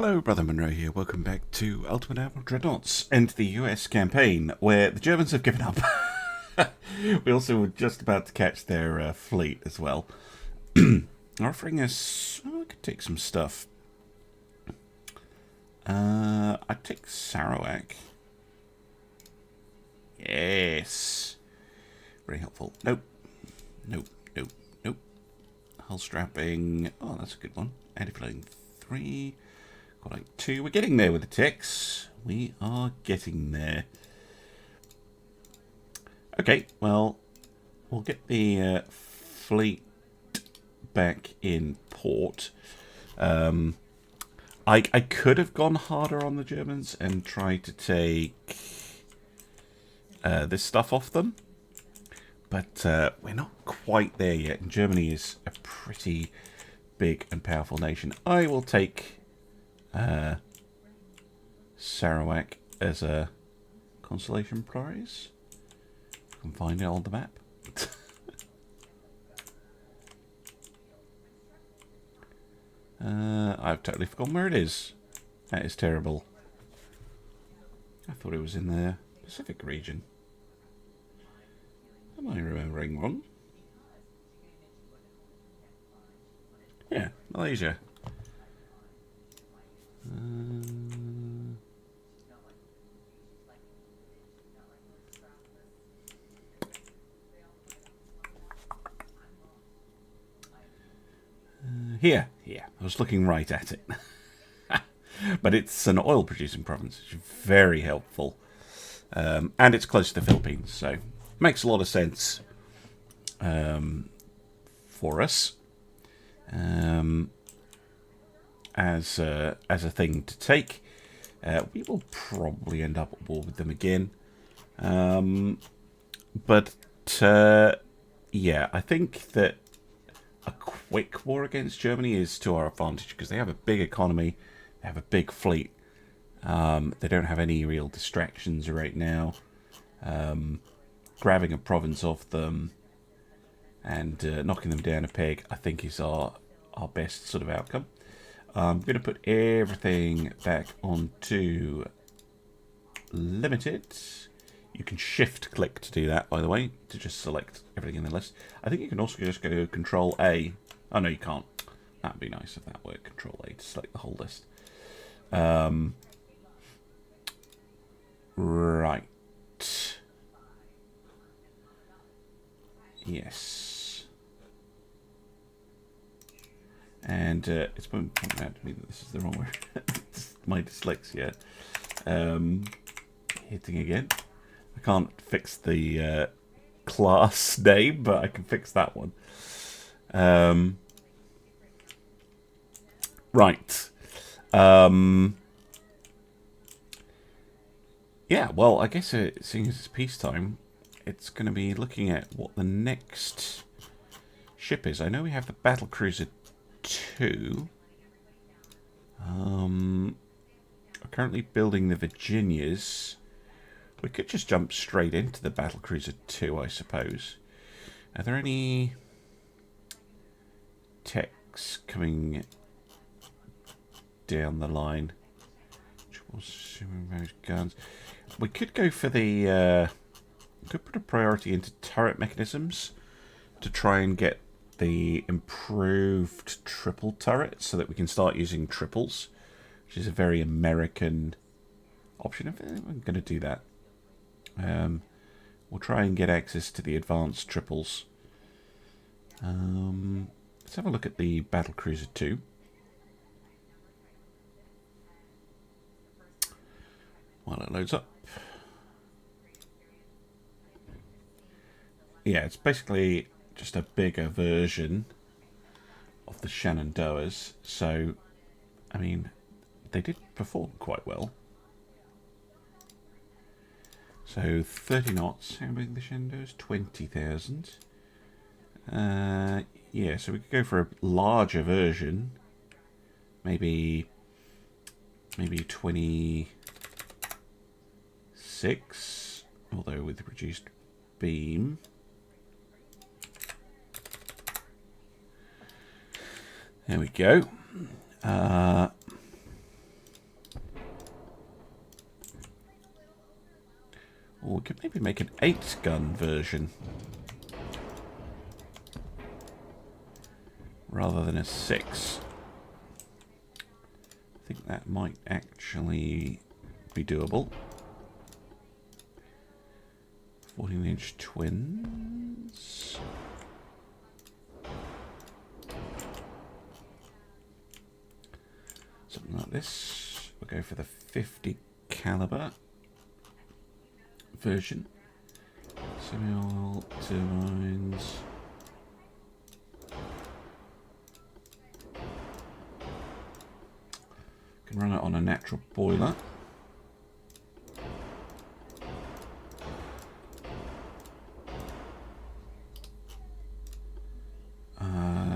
Hello, Brother Monroe here. Welcome back to Ultimate Admiral Dreadnoughts and the US campaign, where the Germans have given up. We also were just about to catch their fleet as well. Offering us... Oh, I could take some stuff. I'd take Sarawak. Yes. Very helpful. Nope. Nope. Nope. Nope. Hull strapping. Oh, that's a good one. Anti-floating 3. Got like 2. We're getting there with the ticks. We are getting there. Okay, well, we'll get the fleet back in port. I could have gone harder on the Germans and tried to take this stuff off them. But we're not quite there yet. And Germany is a pretty big and powerful nation. I will take Sarawak as a consolation prize. I can find it on the map. I've totally forgotten where it is. That is terrible. I thought it was in the Pacific region. Am I remembering wrong? Yeah, Malaysia. Here. I was looking right at it. But it's an oil-producing province. It's very helpful. And it's close to the Philippines, so makes a lot of sense for us as a thing to take. We will probably end up at war with them again. But yeah, I think that a quick war against Germany is to our advantage because they have a big economy, they have a big fleet. They don't have any real distractions right now. Grabbing a province off them and knocking them down a peg, I think, is our best sort of outcome. I'm going to put everything back onto limited. You can shift-click to do that, by the way, to just select everything in the list. I think you can also just go Control-A. Oh, no, you can't. That would be nice if that worked. Control-A to select the whole list. Right. Yes. And it's pointing out to me that this is the wrong word. My dyslexia. Hitting again. I can't fix the class name, but I can fix that one. Right. Yeah, well, I guess seeing as it's peacetime, it's going to be looking at what the next ship is. I know we have the battlecruiser 2. We're currently building the Virginias. We could just jump straight into the battlecruiser 2, I suppose. Are there any techs coming down the line? Guns. We could go for the... could put a priority into turret mechanisms to try and get the improved triple turret so that we can start using triples, which is a very American option. I'm going to do that. We'll try and get access to the advanced triples. Let's have a look at the battlecruiser 2. While it loads up. Yeah, it's basically just a bigger version of the Shenandoahs. So, I mean, they did perform quite well. So 30 knots. How big are the Shenandoahs? 20,000. Yeah, so we could go for a larger version. Maybe 26, although with reduced beam. There we go. we could maybe make an 8-gun version rather than a 6. I think that might actually be doable. 14-inch twins. Something like this. We'll go for the 50 caliber version. Semi-oil turbines. Can run it on a natural boiler.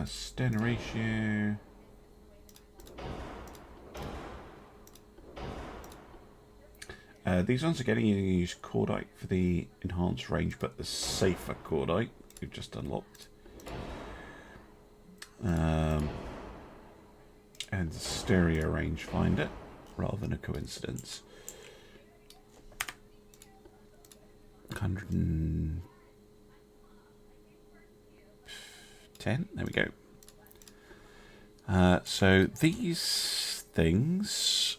Stern ratio. These ones are getting you to use cordite for the enhanced range, but the safer cordite we've just unlocked. And the stereo rangefinder, rather than a coincidence. 110. There we go. So these things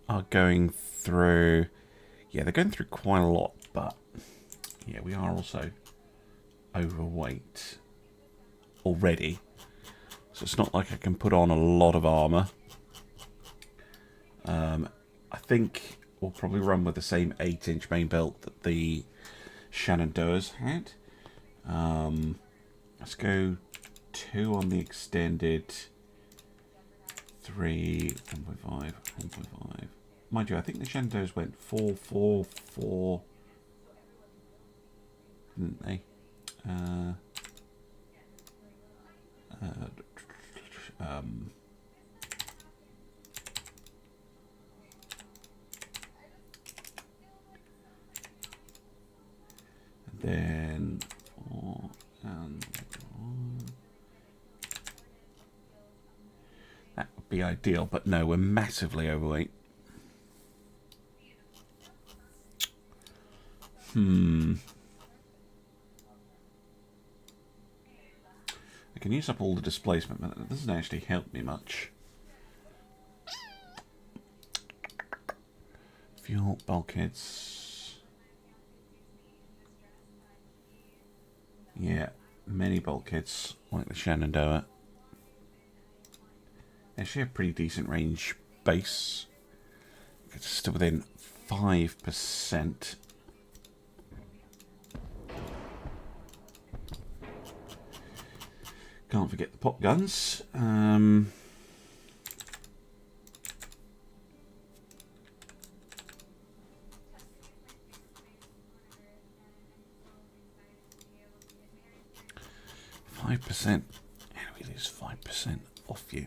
are going through. Yeah, they're going through quite a lot, but yeah, we are also overweight already. So it's not like I can put on a lot of armour. I think we'll probably run with the same 8-inch main belt that the Shenandoahs had. Let's go 2 on the extended, 3, 1.5, 1.5. Mind you, I think the Shenandoahs went 4, 4, 4, didn't they? And then 4 and 1. That would be ideal, but no, we're massively overweight. I can use up all the displacement, but that doesn't actually help me much. Fuel, bulkheads. Yeah, many bulkheads, like the Shenandoah. Actually a pretty decent range base. It's still within 5%. Can't forget the pop guns. 5%. How do we lose 5% off you?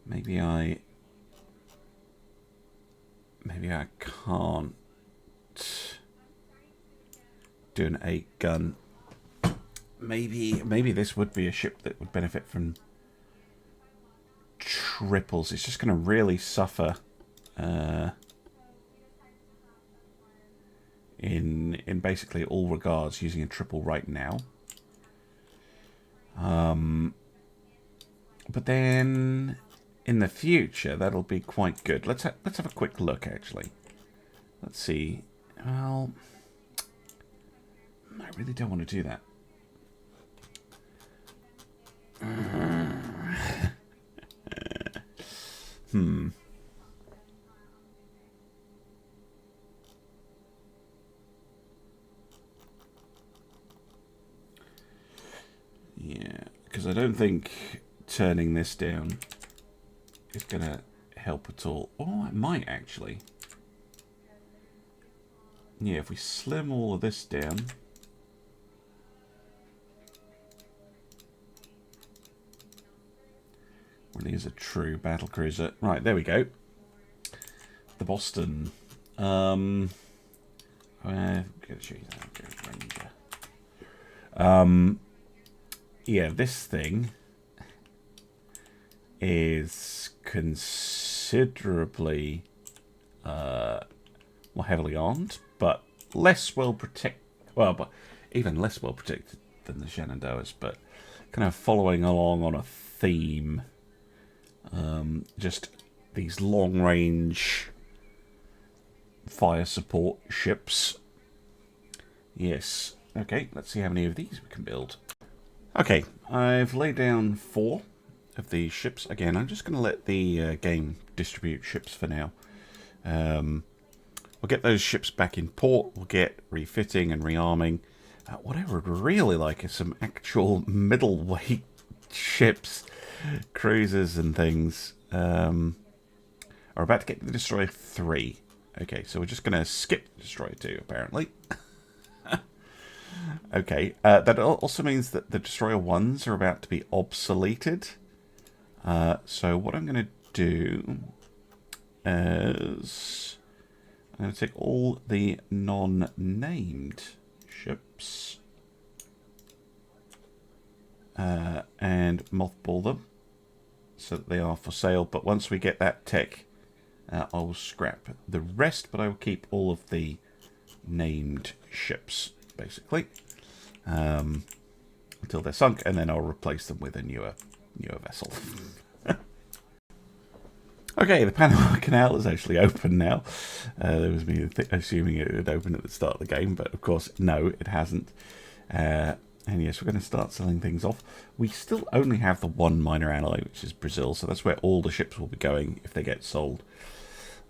Maybe I can't do an 8-gun. Maybe this would be a ship that would benefit from triples. It's just going to really suffer in basically all regards using a triple right now. But then in the future that'll be quite good. Let's have a quick look actually. Let's see. Well, I really don't want to do that. Yeah, because I don't think turning this down is going to help at all. Oh, it might actually. Yeah, if we slim all of this down. Really is a true battlecruiser. Right, there we go. The Boston. I'm going to show you that. Ranger. Yeah, this thing is considerably more heavily armed, but less well protected. Well, but even less well protected than the Shenandoahs, but kind of following along on a theme. Just these long-range fire support ships. Yes. Okay, let's see how many of these we can build. Okay, I've laid down 4 of these ships. Again, I'm just going to let the game distribute ships for now. We'll get those ships back in port. We'll get refitting and rearming. What I would really like is some actual middleweight ships, cruisers and things. Are about to get the Destroyer 3. Okay, so we're just going to skip Destroyer 2, apparently. Okay, that also means that the Destroyer 1s are about to be obsoleted. So what I'm going to do is I'm going to take all the non-named ships and mothball them so that they are for sale. But once we get that tech, I will scrap the rest, but I will keep all of the named ships, basically, until they're sunk, and then I'll replace them with a newer vessel. Okay, the Panama Canal is actually open now. There was me assuming it would open at the start of the game, but of course, no, it hasn't. And yes, we're going to start selling things off. We still only have the one minor ally, which is Brazil, so that's where all the ships will be going if they get sold.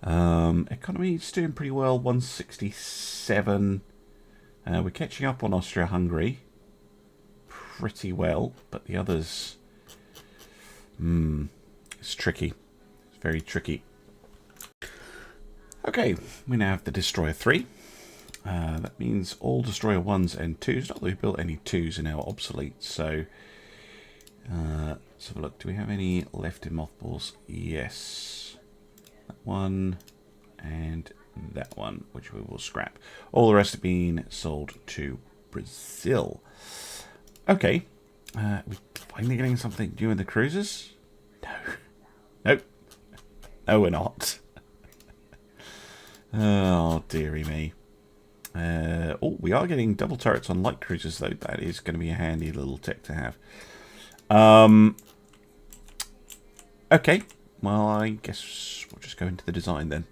Economy is doing pretty well, 167. We're catching up on Austria-Hungary pretty well, but the others... it's tricky. It's very tricky. Okay, we now have the Destroyer 3. That means all Destroyer 1s and 2s. Not that we've built any 2s are now obsolete, so... let's have a look. Do we have any left in mothballs? Yes. That one and that one, which we will scrap. All the rest have been sold to Brazil. Okay. We're finally getting something new in the cruisers? No. Nope. No, we're not. Oh, dearie me. Oh, we are getting double turrets on light cruisers, though. That is going to be a handy little tech to have. Okay. Well, I guess we'll just go into the design then.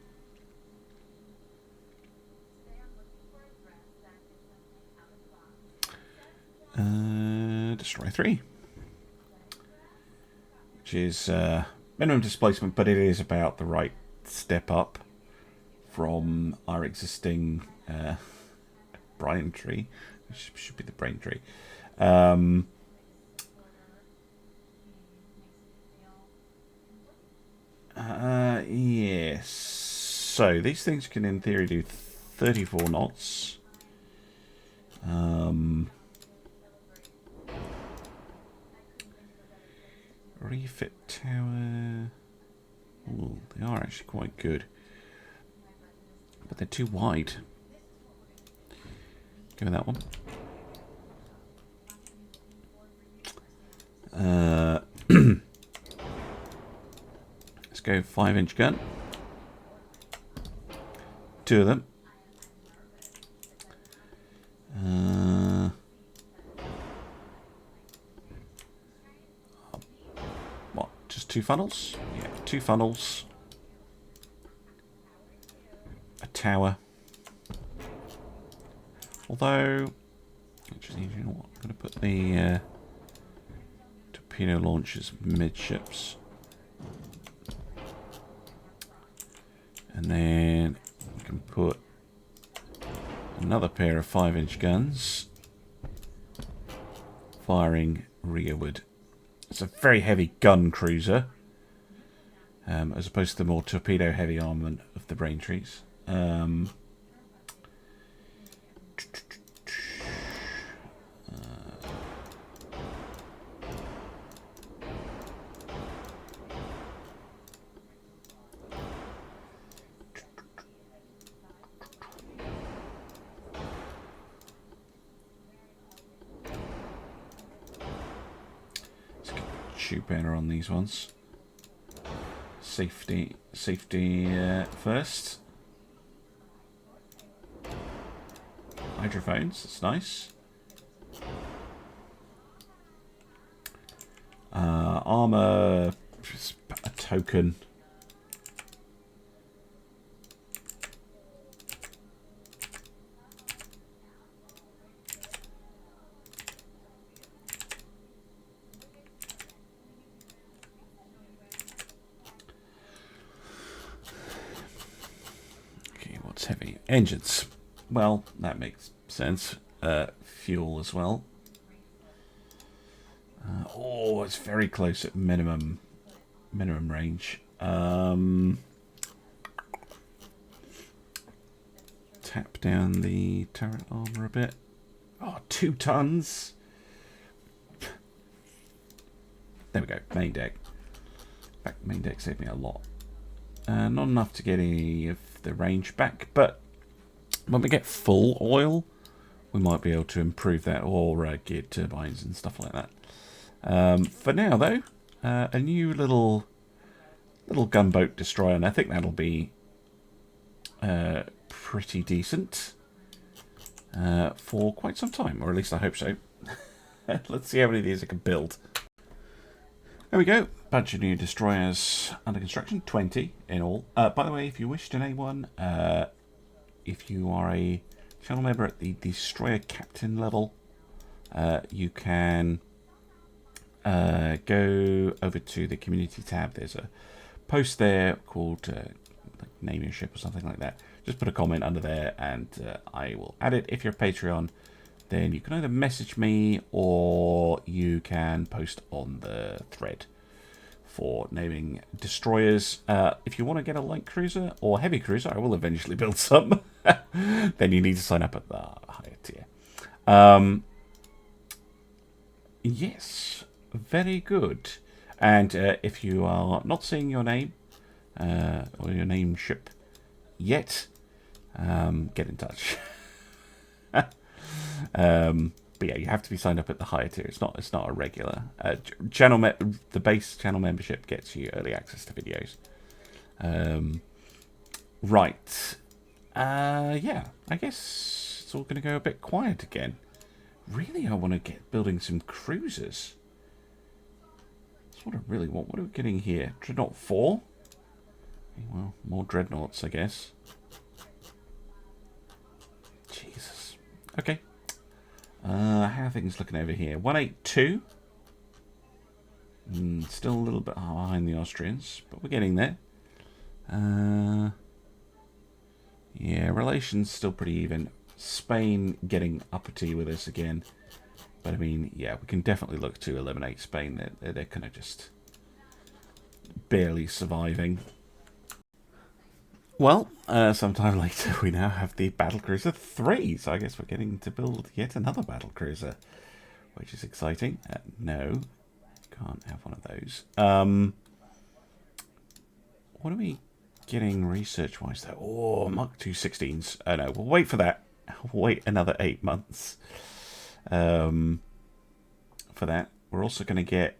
Destroy 3. Which is minimum displacement, but it is about the right step up from our existing brain tree, which should be the brain tree. Yes. So these things can, in theory, do 34 knots. Refit tower. Ooh, they are actually quite good, but they're too wide. Give me that one. Let's go 5-inch gun. 2 of them. What? Just 2 funnels? Yeah, 2 funnels. A tower. Although, actually, you know what? I'm going to put the torpedo launchers midships. And then you can put another pair of 5-inch guns firing rearward. It's a very heavy gun cruiser, as opposed to the more torpedo heavy armament of the Braintrees. Shoot better on these ones. safety first. Hydrophones, that's nice. Armor, a token. Okay, what's heavy? Engines. Well, that makes sense. Fuel as well. Oh, it's very close at minimum range. Tap down the turret armor a bit. Oh, 2 tons. There we go. Main deck. Main deck saved me a lot. Not enough to get any of the range back, but when we get full oil, we might be able to improve that, or geared turbines and stuff like that. For now, though, a new little gunboat destroyer, and I think that'll be pretty decent for quite some time, or at least I hope so. Let's see how many of these I can build. There we go. Bunch of new destroyers under construction. 20 in all. By the way, if you wish to name one, if you are a channel member at the destroyer captain level, you can go over to the community tab. There's a post there called like name your ship or something like that. Just put a comment under there and I will add it. If you're a Patreon, then you can either message me or you can post on the thread for naming destroyers. If you want to get a light cruiser or heavy cruiser, I will eventually build some, then you need to sign up at the higher tier. Yes, very good. And if you are not seeing your name or your name ship yet, get in touch. But yeah, you have to be signed up at the higher tier. It's not a regular the base channel membership gets you early access to videos. Right. Yeah, I guess it's all going to go a bit quiet again. Really, I want to get building some cruisers. That's what I really want. What are we getting here? Dreadnought 4? Well, more dreadnoughts, I guess. Jesus. Okay. How are things looking over here? 182. Still a little bit behind the Austrians, but we're getting there. Yeah, relations still pretty even. Spain getting uppity with us again. But I mean, yeah, we can definitely look to eliminate Spain. They're kind of just barely surviving. Well, sometime later we now have the battlecruiser 3, so I guess we're getting to build yet another battlecruiser, which is exciting. No, can't have one of those. What are we getting research-wise though? Oh, Mark 216s. Oh no, we'll wait for that. Wait another 8 months for that. We're also going to get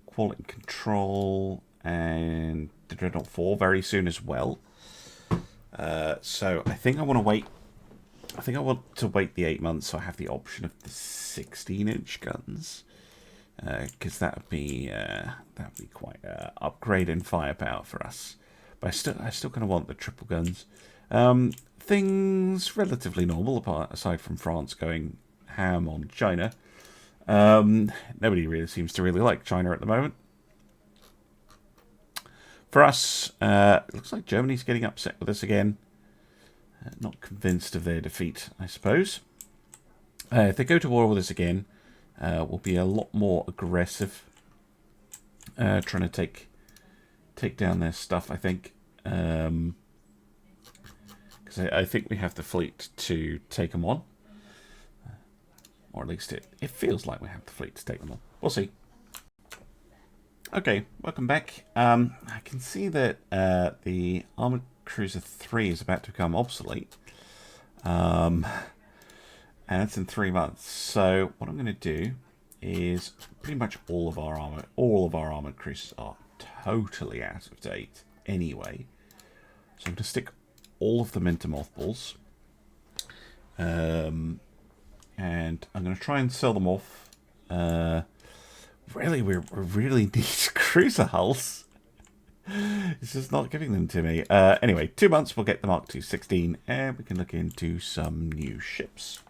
quality control and the Dreadnought 4 very soon as well. So I think I want to wait. I think I want to wait the 8 months so I have the option of the 16-inch guns, because that would be quite an upgrade in firepower for us. But I still kind of want the triple guns. Things relatively normal aside from France going ham on China. Nobody really seems to really like China at the moment. For us, it looks like Germany's getting upset with us again. Not convinced of their defeat, I suppose. If they go to war with us again, we'll be a lot more aggressive, trying to take down their stuff, I think. Because I think we have the fleet to take them on. Or at least it feels like we have the fleet to take them on. We'll see. Okay, welcome back. I can see that the Armoured Cruiser 3 is about to become obsolete. And it's in 3 months. So what I'm going to do is pretty much all of our armoured cruisers are totally out of date anyway. So I'm going to stick all of them into mothballs. And I'm going to try and sell them off. Really, we really need cruiser hulls. It's just not giving them to me. Anyway, 2 months, we'll get the Mark II 16, and we can look into some new ships.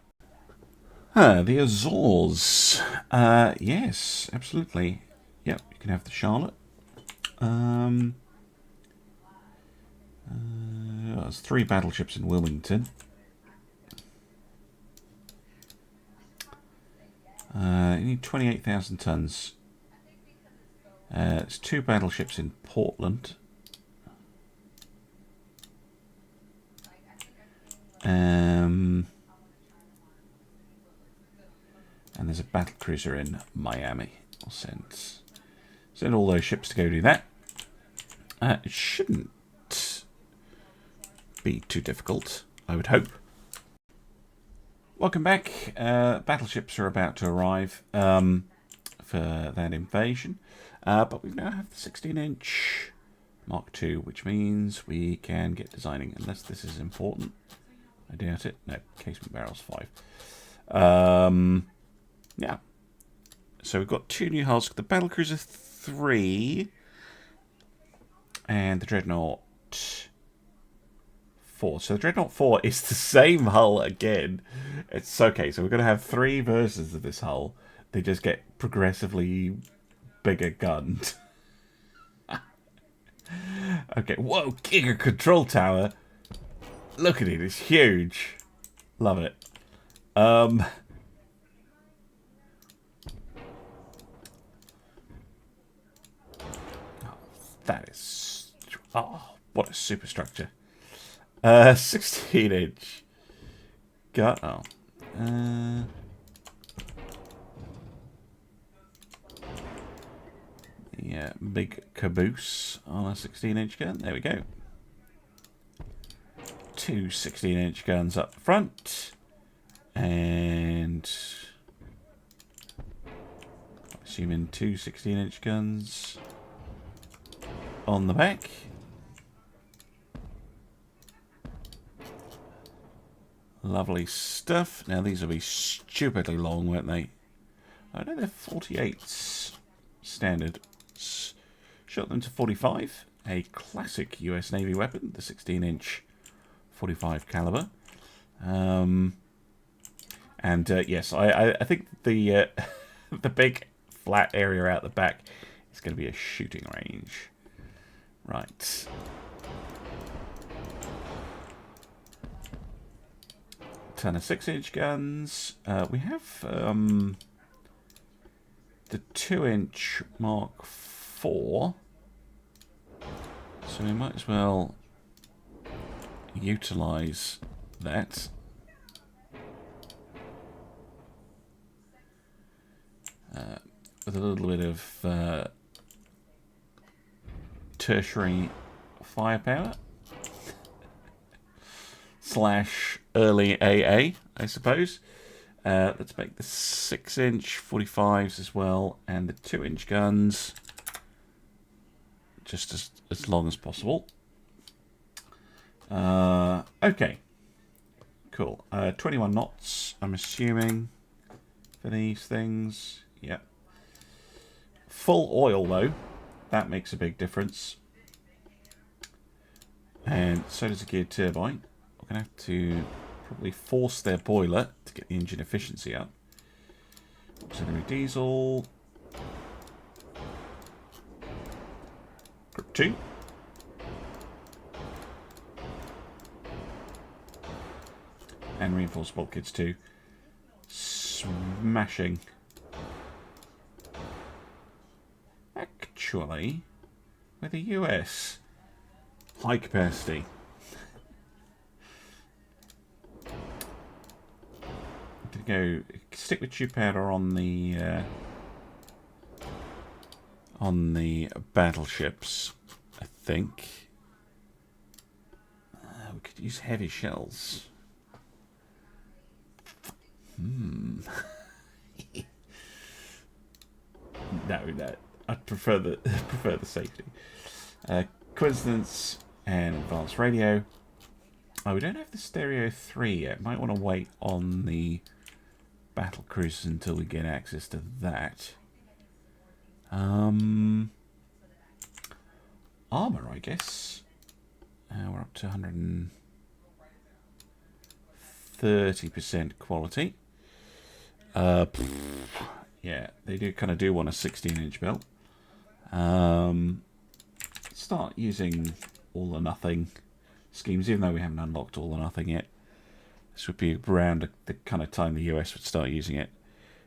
The Azores. Yes, absolutely. Yep, you can have the Charlotte. There's 3 battleships in Wilmington. You need 28,000 tons. There's 2 battleships in Portland. And there's a battlecruiser in Miami. I'll send all those ships to go do that. It shouldn't be too difficult, I would hope. Welcome back. Battleships are about to arrive for that invasion. But we now have the 16-inch Mark II, which means we can get designing, unless this is important. I doubt it. No, casement barrels 5. Yeah. So we've got 2 new hulls. The Battlecruiser 3 and the Dreadnought 4. So the Dreadnought 4 is the same hull again. It's okay. So we're going to have 3 versions of this hull. They just get progressively bigger gunned. Okay. Whoa, Giga Control Tower. Look at it. It's huge. Love it. That is... Oh, what a superstructure. 16-inch. Got... Oh. Yeah, big caboose on a 16-inch gun. There we go. 2 16-inch guns up front. And... assuming 2 16-inch guns on the back. Lovely stuff. Now these will be stupidly long, won't they? I know they're 48s standard. Shot them to 45. A classic US Navy weapon, the 16-inch 45 caliber. Yes, I think the the big flat area out the back is going to be a shooting range. Right. Ton of 6-inch guns. We have the 2-inch Mark IV. So we might as well utilize that. With a little bit of tertiary firepower / early AA, I suppose. Let's make the 6-inch 45s as well, and the 2-inch guns just as long as possible. Okay, cool. 21 knots, I'm assuming, for these things. Yep. Full oil, though. That makes a big difference. And so does a geared turbine. We're going to have to probably force their boiler to get the engine efficiency up. Auxiliary diesel. Group 2. And reinforced bulkheads too. Smashing. Actually, with the US, high capacity. To go stick with tube powder on the battleships, I think. We could use heavy shells. No, I'd prefer the prefer the safety. Coincidence and advanced radio. Oh, we don't have the stereo 3 yet. Might want to wait on the battlecruisers until we get access to that. Armor, I guess. We're up to 130% quality. Yeah, they do kind of do want a 16-inch belt. Start using all or nothing schemes, even though we haven't unlocked all or nothing yet. This would be around the kind of time the US would start using it.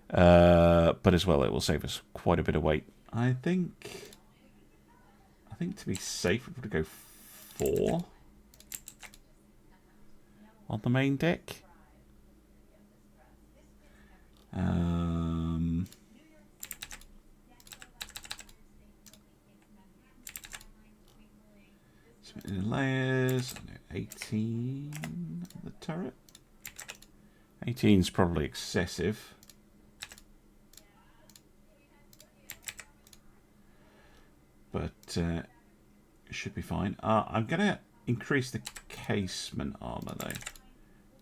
But as well, it will save us quite a bit of weight. I think to be safe, we're going to go 4 on the main deck. Layers, 18 on the turret. 18 is probably excessive. But it should be fine. I'm going to increase the casement armor though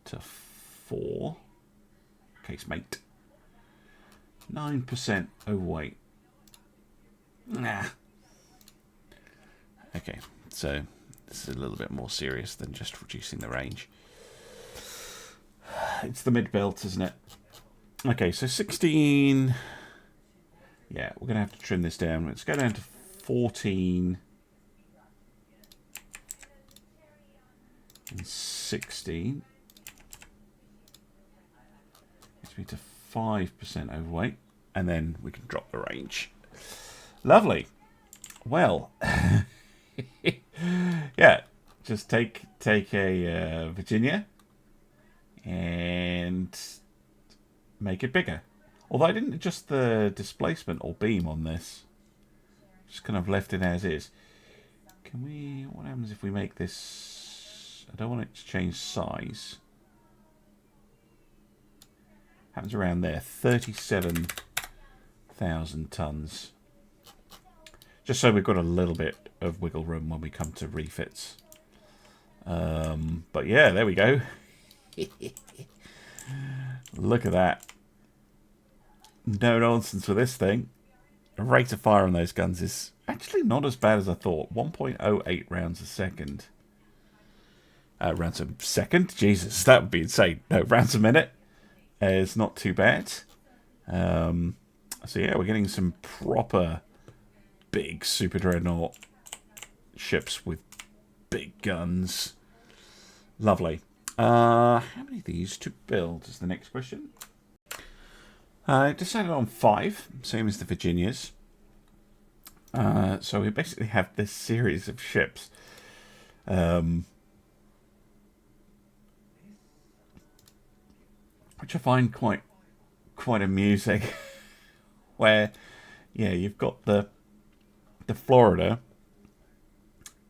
to 4. Casemate. 9% overweight. Nah. Okay, so this is a little bit more serious than just reducing the range. It's the mid belt, isn't it? Okay, so 16. Yeah, we're going to have to trim this down. Let's go down to 14 and 16. Gets me to 5% overweight, and then we can drop the range. Lovely. Well, yeah, just take a Virginia and make it bigger. Although I didn't adjust the displacement or beam on this. Just kind of left it as is. Can we... What happens if we make this... I don't want it to change size. Happens around there. 37,000 tons. Just so we've got a little bit of wiggle room when we come to refits. But yeah, there we go. Look at that. No nonsense with this thing. The rate of fire on those guns is actually not as bad as I thought. 1.08 rounds a second. Rounds a second? Jesus, that would be insane. No, rounds a minute is not too bad. So yeah, we're getting some proper big super dreadnought ships with big guns. Lovely. How many of these to build is the next question. I decided on 5, same as the Virginias. So we basically have this series of ships. Which I find quite amusing. Where, yeah, you've got the Florida,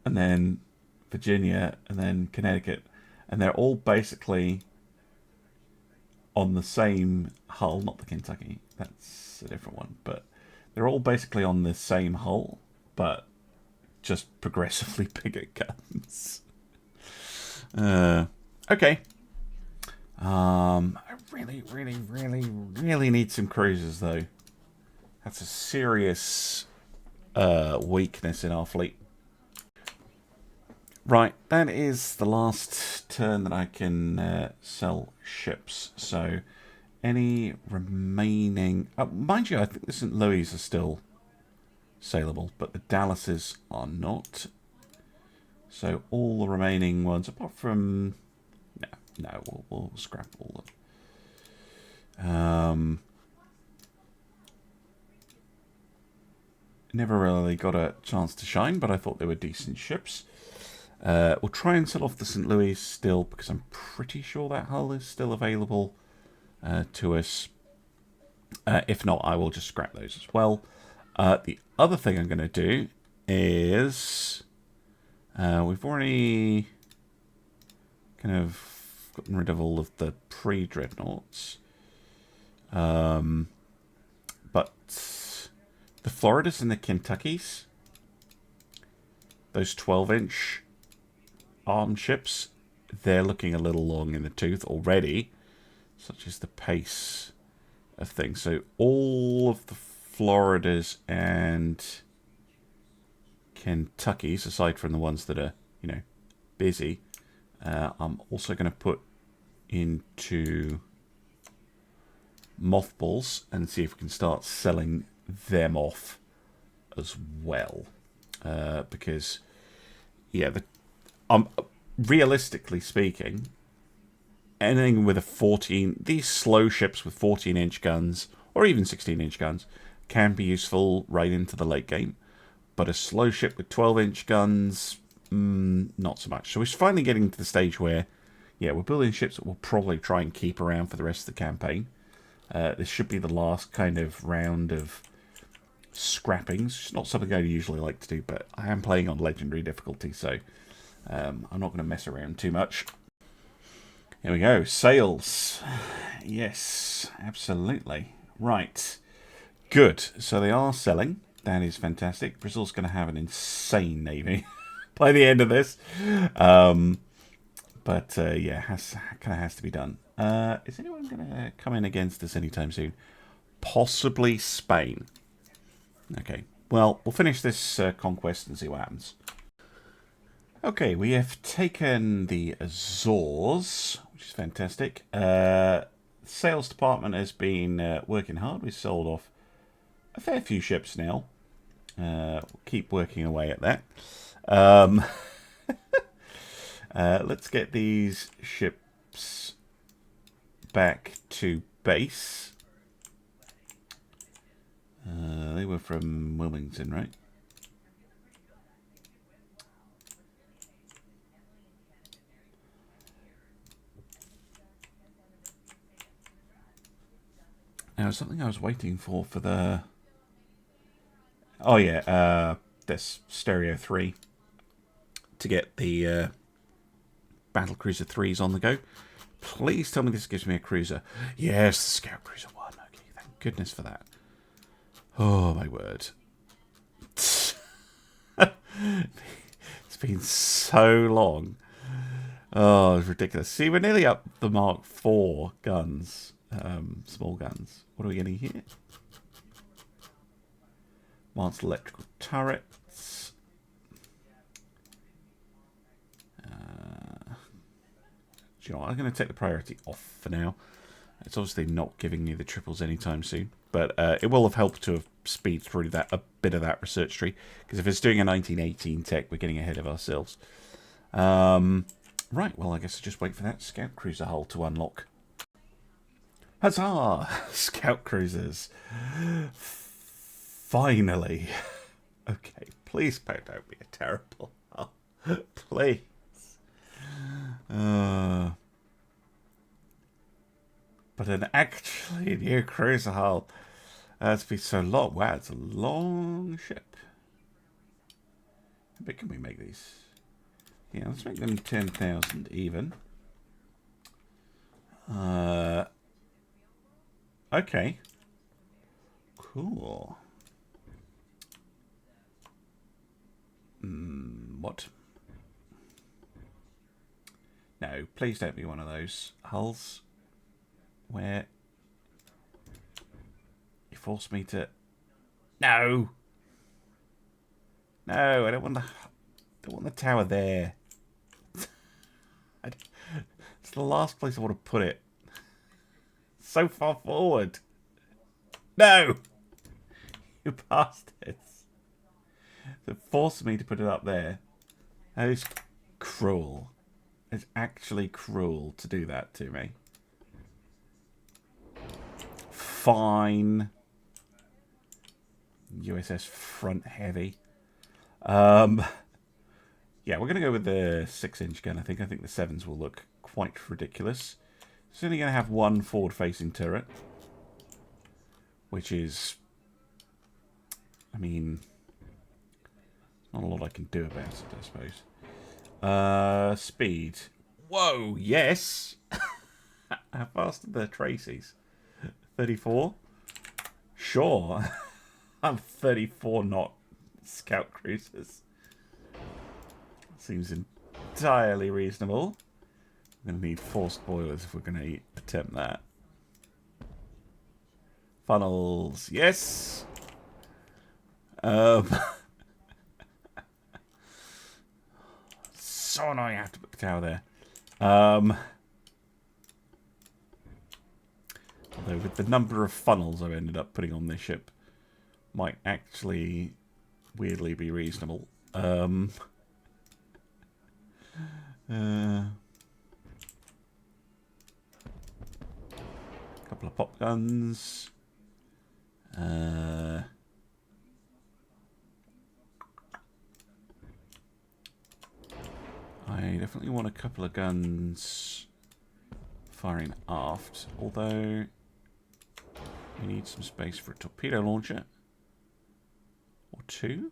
and then Virginia, and then Connecticut, and they're all basically on the same hull, not the Kentucky, that's a different one, but they're all basically on the same hull, but just progressively bigger guns. Okay. I really need some cruisers, though. That's a serious weakness in our fleet. Right, that is the last turn that I can sell ships. So, any remaining... mind you, I think the St. Louis are still saleable, but the Dallases are not. So, all the remaining ones, apart from... No, we'll scrap all of them. Never really got a chance to shine, but I thought they were decent ships. We'll try and sell off the St. Louis still, because I'm pretty sure that hull is still available to us. If not, I will just scrap those as well. The other thing I'm going to do is... we've already kind of gotten rid of all of the pre-dreadnoughts. But The Floridas and the Kentuckys, those 12-inch armed ships, they're looking a little long in the tooth already. Such is the pace of things. So all of the Floridas and Kentuckys, aside from the ones that are, you know, busy, I'm also going to put into mothballs and see if we can start selling them off as well. Because, yeah, realistically speaking, anything with a 14, these slow ships with 14-inch guns, or even 16-inch guns, can be useful right into the late game. But a slow ship with 12-inch guns, not so much. So we're finally getting to the stage where, yeah, we're building ships that we'll probably try and keep around for the rest of the campaign. This should be the last kind of round of scrappings. It's not something I usually like to do, but I am playing on legendary difficulty, so I'm not going to mess around too much. Here we go. Sales. Yes, absolutely. Right. Good. So they are selling. That is fantastic. Brazil's going to have an insane navy by the end of this. But yeah, kind of has to be done. Is anyone going to come in against us anytime soon? Possibly Spain. Okay. Well, we'll finish this conquest and see what happens. Okay, we have taken the Azores, which is fantastic. Sales department has been working hard. We've sold off a fair few ships now. We'll keep working away at that. Let's get these ships back to base. They were from Wilmington, right? Now, something I was waiting for the... Oh, yeah, this Stereo 3. To get the battlecruiser 3s on the go. Please tell me this gives me a cruiser. Yes, the Scout Cruiser 1. Okay, thank goodness for that. Oh, my word. It's been so long. Oh, it's ridiculous. See, we're nearly up the Mark IV guns. Small guns. What are we getting here? Advanced electrical turrets. You know, I'm going to take the priority off for now. It's obviously not giving me the triples anytime soon, but it will have helped to have speed through that a bit of that research tree, because if it's doing a 1918 tech, we're getting ahead of ourselves. Right, well, I guess I'll just wait for that scout cruiser hull to unlock. Huzzah! Scout cruisers. Finally. Okay, please don't be a terrible hull. Please. But an actually new cruiser hull. That's been so long. Wow, it's a long ship. How big can we make these? Yeah, let's make them 10,000 even. Okay. Cool. What? No, please don't be one of those hulls where you force me to... No! No, I don't want the tower there. It's the last place I want to put it. So far forward. No! You bastards. So forced me to put it up there. That is cruel. It's actually cruel to do that to me. Fine. USS Front Heavy. Yeah, we're going to go with the 6-inch gun, I think. I think the 7s will look quite ridiculous. It's only going to have one forward-facing turret. Which is... I mean... not a lot I can do about it, I suppose. Speed. Whoa, yes! How fast are the Tracy's? 34? Sure. I'm 34 knot scout cruisers. Seems entirely reasonable. We're going to need forced boilers if we're going to attempt that. Funnels, yes. So annoying I have to put the tower there. Although with the number of funnels I've ended up putting on this ship, might actually weirdly be reasonable. Couple of pop guns. I definitely want a couple of guns firing aft, although we need some space for a torpedo launcher. Or two.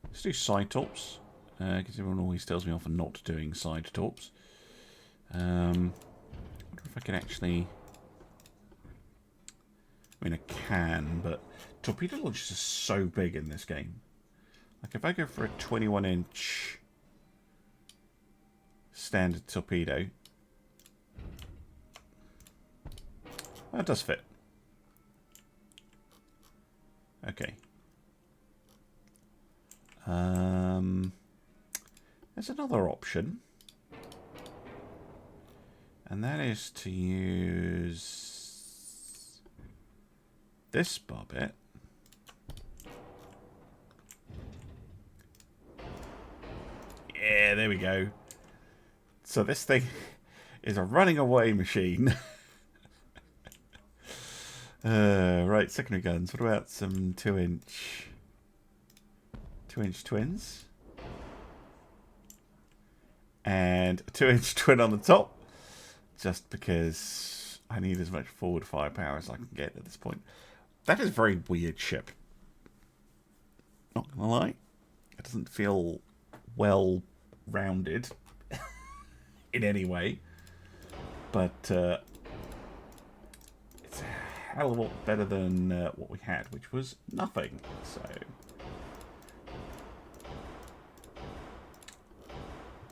Let's do side torps, because everyone always tells me off for not doing side torps. I wonder if I can actually... I mean, I can, but torpedo launchers are so big in this game. Like, if I go for a 21-inch standard torpedo, that does fit. Okay. There's another option, and that is to use this barbette. Yeah, there we go. So this thing is a running away machine. Right, secondary guns. What about some 2-inch twins? And a 2-inch twin on the top. Just because I need as much forward firepower as I can get at this point. That is a very weird ship. Not gonna lie. It doesn't feel well rounded in any way. But it's a hell of a lot better than what we had, which was nothing. So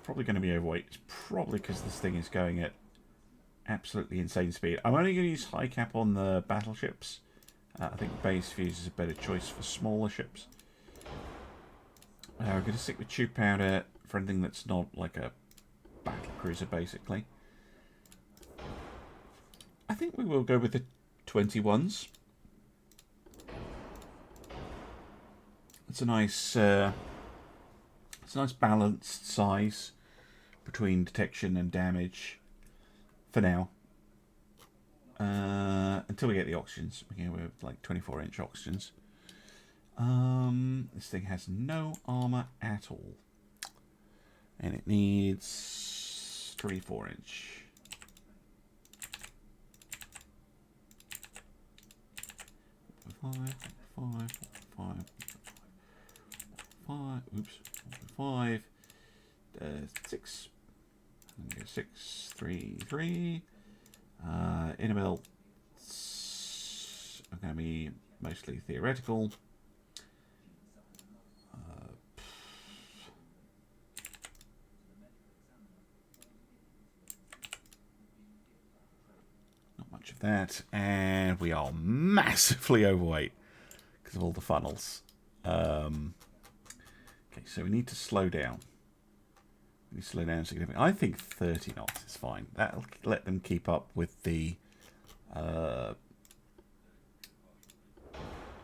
probably going to be overweight. It's probably because this thing is going at absolutely insane speed. I'm only going to use high cap on the battleships. I think base fuse is a better choice for smaller ships. We're going to stick with tube powder for anything that's not like a battle cruiser, basically. I think we will go with the 21s. It's a nice balanced size between detection and damage for now. Until we get the oxygens. We go with like 24-inch oxygens. This thing has no armor at all. And it needs 3-4-inch. Five, 6. 6, 3, 3. Inner belts are going to be mostly theoretical. Not much of that, and we are massively overweight because of all the funnels. Okay, so we need to slow down. We need to slow down significantly. I think 30 knots is fine. That'll let them keep up with the...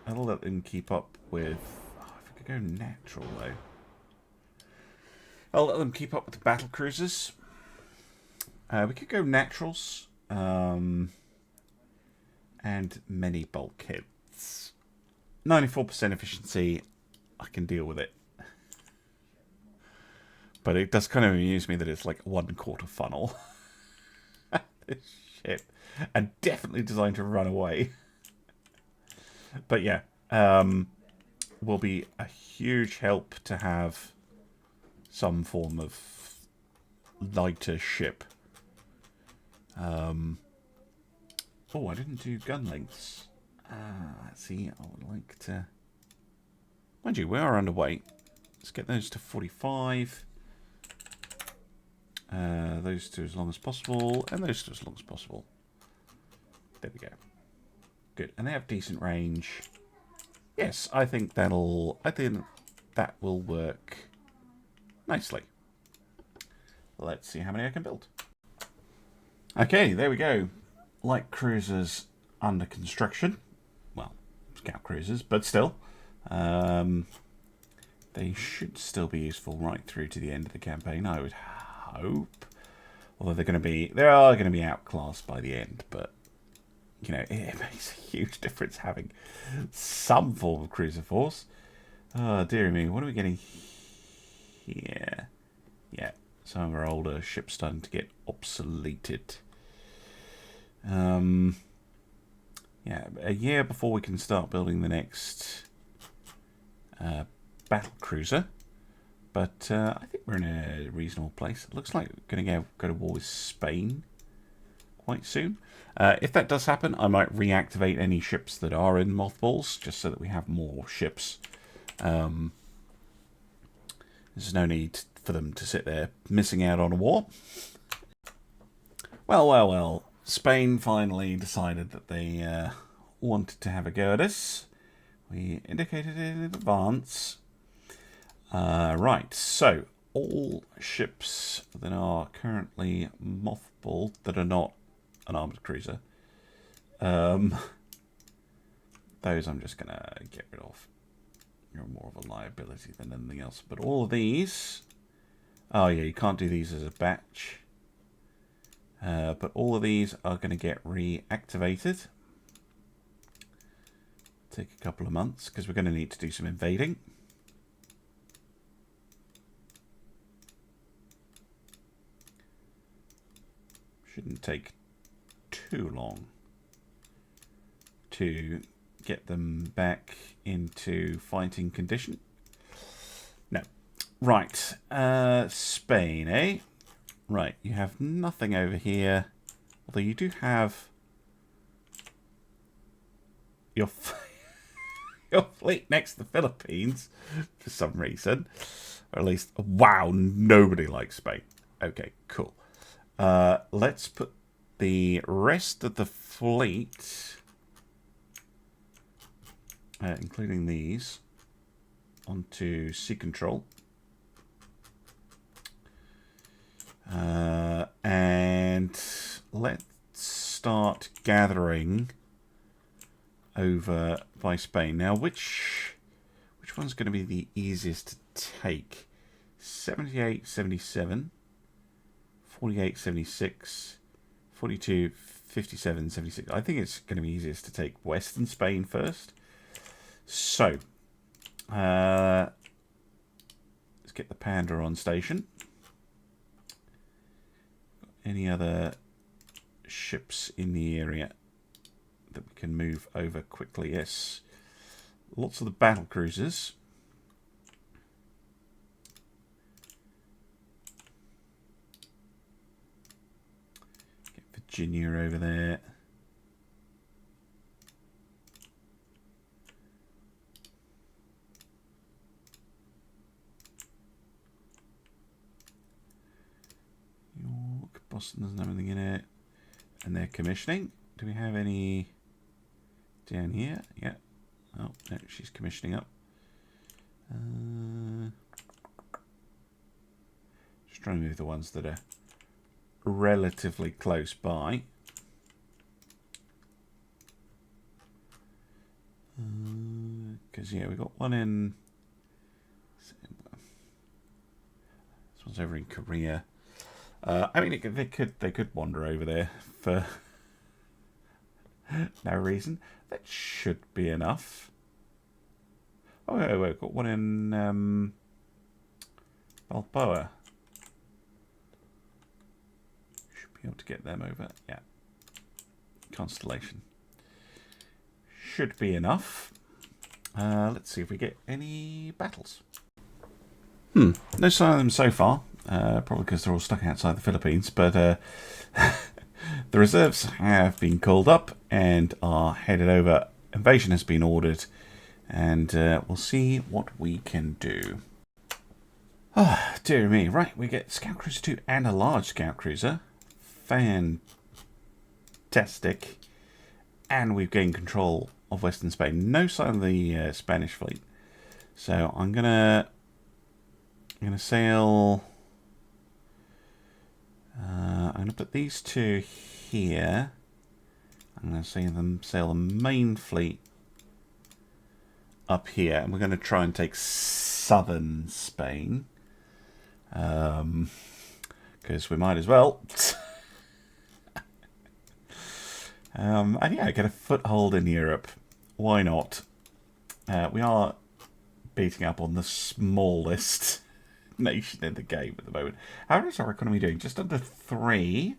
that'll let them keep up with... Oh, if we could go natural, though. I'll let them keep up with the battlecruisers. We could go naturals. And many bulkheads. 94% efficiency. I can deal with it. But it does kind of amuse me that it's like a 1/4 funnel. This ship. And definitely designed to run away. But yeah. Will be a huge help to have some form of lighter ship. Oh, I didn't do gun lengths. Let's see, I would like to... Mind you, we are underway. Let's get those to 45. Those two as long as possible, and those two as long as possible. There we go. Good, and they have decent range. Yes, I think that will work nicely. Let's see how many I can build. Okay, there we go. Light cruisers under construction. Well, scout cruisers, but still. They should still be useful right through to the end of the campaign, I would hope. Although they are going to be outclassed by the end, but you know, it makes a huge difference having some form of cruiser force. Oh, dear me, what are we getting here? Yeah, some of our older ships starting to get obsoleted. Yeah, a year before we can start building the next battle cruiser. But I think we're in a reasonable place. It looks like we're going to go to war with Spain quite soon. If that does happen, I might reactivate any ships that are in mothballs, just so that we have more ships. There's no need for them to sit there missing out on a war. Well. Spain finally decided that they wanted to have a go at us. We indicated it in advance. Right, so all ships that are currently mothballed that are not an armoured cruiser, those I'm just going to get rid of. You're more of a liability than anything else. But all of these, oh yeah, you can't do these as a batch. But all of these are going to get reactivated. Take a couple of months because we're going to need to do some invading. Shouldn't take too long to get them back into fighting condition. No. Right. Spain, eh? Right, you have nothing over here. Although you do have your fleet next to the Philippines for some reason. Or at least, wow, nobody likes Spain. Okay, cool. Let's put the rest of the fleet, including these, onto sea control. And let's start gathering over by Spain. Now, which one's going to be the easiest to take? 78, 77, 48, 76, 42, 57, 76. I think it's going to be easiest to take Western Spain first. So, let's get the Panda on station. Any other ships in the area that we can move over quickly? Yes. Lots of the battle cruisers. Get Virginia over there. Boston doesn't have anything in it. And they're commissioning. Do we have any down here? Yeah. Oh, no, she's commissioning up. Just trying to move the ones that are relatively close by. Because, yeah, we've got one in... This one's over in Korea. I mean, they could wander over there for no reason. That should be enough. Oh, wait, we've got one in Balboa. Should be able to get them over. Yeah. Constellation. Should be enough. Let's see if we get any battles. No sign of them so far. Probably because they're all stuck outside the Philippines, but the reserves have been called up and are headed over invasion has been ordered, and we'll see what we can do. Oh, dear me. Right, we get Scout Cruiser 2 and a large Scout Cruiser. Fantastic. And we've gained control of Western Spain. No sign of the Spanish fleet. So I'm gonna sail. I'm gonna put these two here. I'm gonna sail the main fleet up here, and we're gonna try and take southern Spain. Because we might as well. And yeah, get a foothold in Europe. Why not? We are beating up on the smallest nation in the game at the moment. How is our economy doing? Just under 3.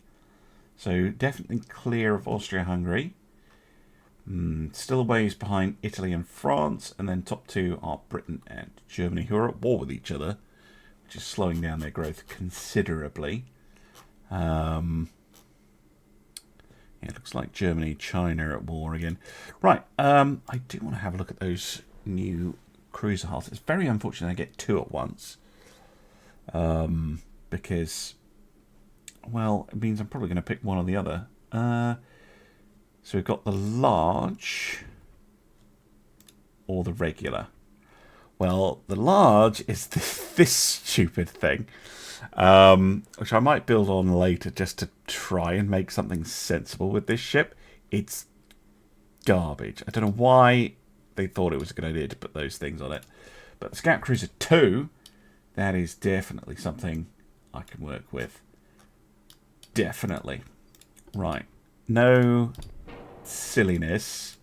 So definitely clear of Austria-Hungary. Still a ways behind Italy and France. And then top 2 are Britain and Germany, who are at war with each other, which is slowing down their growth considerably. Yeah, it looks like Germany, China are at war again. Right, I do want to have a look at those new cruiser hulls. It's very unfortunate I get 2 at once. Because, well, it means I'm probably going to pick one or the other. So we've got the large or the regular. Well, the large is this stupid thing, which I might build on later just to try and make something sensible with this ship. It's garbage. I don't know why they thought it was a good idea to put those things on it. But the Scout Cruiser 2, that is definitely something I can work with. Definitely. Right. No silliness.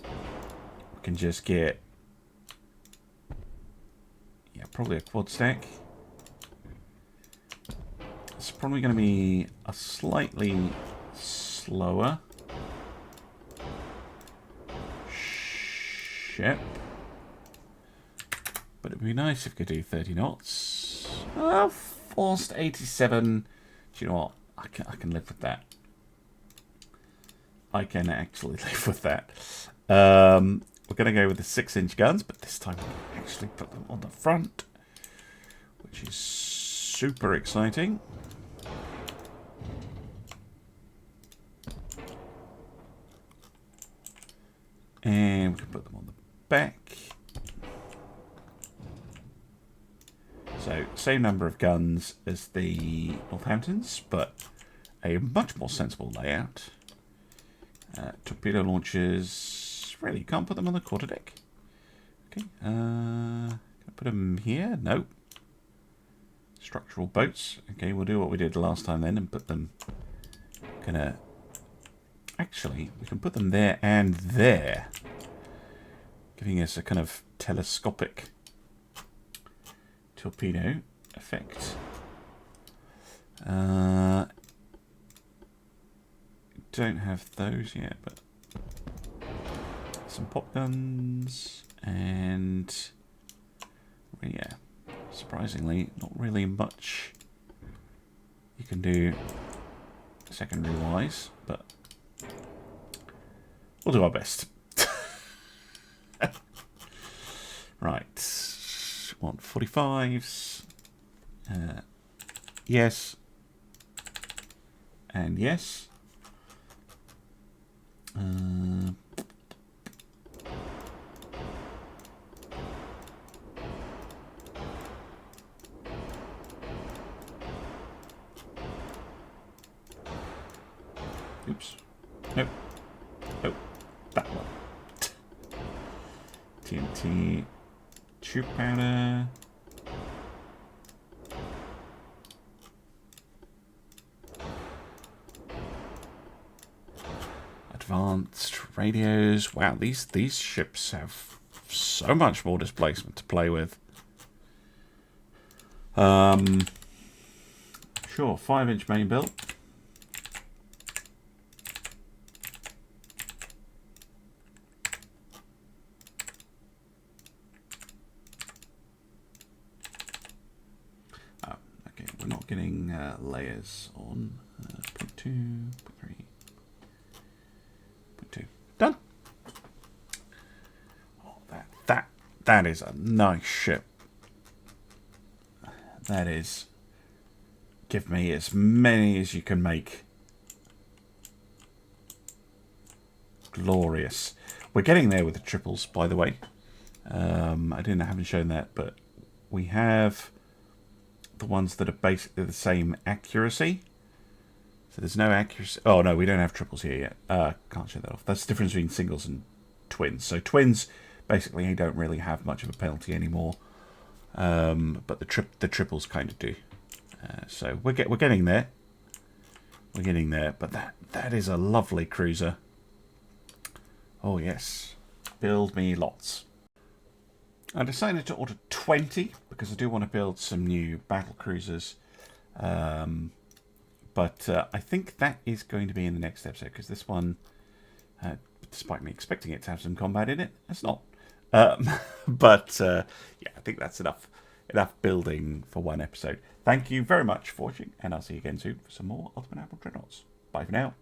We can just get... yeah, probably a quad stack. It's probably going to be a slightly slower ship. But it'd be nice if we could do 30 knots. Forced 87. Do you know what? I can live with that. I can actually live with that. We're going to go with the 6-inch guns, but this time we can actually put them on the front, which is super exciting. And we can put them on the back. So, same number of guns as the Northamptons, but a much more sensible layout. Torpedo launchers. Really, you can't put them on the quarterdeck. Okay. Can I put them here? No. Structural boats. Okay, we'll do what we did last time then and put them... actually, we can put them there and there. Giving us a kind of telescopic torpedo effect. Don't have those yet, but some pop guns and yeah, surprisingly not really much you can do secondary wise, but we'll do our best. Right, want 45s. Yes, and yes. Oops. Nope. Nope. That one. TNT. Troop powder. Advanced radios. Wow, these ships have so much more displacement to play with. Sure, 5-inch main build. Oh, okay, we're not getting layers on. 0.2, 0.3. Done. That is a nice ship. That is. Give me as many as you can make. Glorious. We're getting there with the triples, by the way. I haven't shown that, but we have the ones that are basically the same accuracy. So there's no accuracy. Oh no, we don't have triples here yet. Can't show that off. That's the difference between singles and twins. So twins basically don't really have much of a penalty anymore, but the triples kind of do. So we're getting there. We're getting there. But that is a lovely cruiser. Oh yes, build me lots. I decided to order 20 because I do want to build some new battlecruisers. But I think that is going to be in the next episode because this one, despite me expecting it to have some combat in it, it's not. But yeah, I think that's enough building for one episode. Thank you very much for watching, and I'll see you again soon for some more Ultimate Admiral Dreadnoughts. Bye for now.